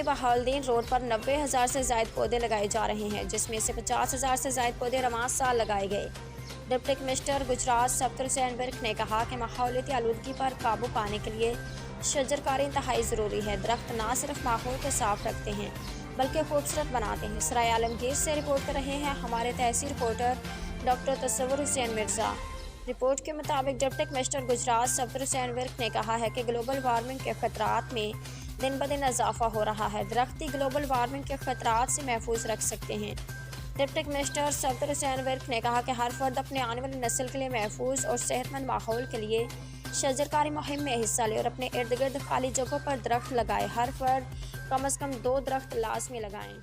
Bahauddin road पर 90,000 से ज़ायद पौधे लगाए जा रहे हैं, जिसमें से 50,000 से ज़ायद पौधे रवां साल लगाए गए। डिप्टी कमिश्नर गुजरात सब्तर हुसैन विर्क ने कहा कि माहौलियाती आलूदगी पर काबू पाने के लिए शजरकारी इंतहाई ज़रूरी है। दरख्त ना सिर्फ माहौल को साफ रखते हैं बल्कि खूबसूरत बनाते हैं। सराय आलमगीर से रिपोर्ट कर रहे हैं हमारे तहसील रिपोर्टर डॉक्टर तस्वुर हुसैन मिर्ज़ा। रिपोर्ट के मुताबिक डिप्टी कमिश्नर गुजरात सब्तर हुसैन विर्क ने कहा है कि ग्लोबल वार्मिंग के खतरात में दिन ब दिन इजाफा हो रहा है। दरख्त ही ग्लोबल वार्मिंग के खतरात से महफूज रख सकते हैं। डिप्टी कमिश्नर सब्तर हुसैन विर्क ने कहा कि हर फर्द अपने आने वाली नस्ल के लिए महफूज और सेहतमंद माहौल के लिए शजरकारी मुहिम में हिस्सा ले और अपने इर्द गिर्द खाली जगहों पर दरख्त लगाए। हर फर्द कम अज़ कम 2 दरख्त लाजमी लगाएं।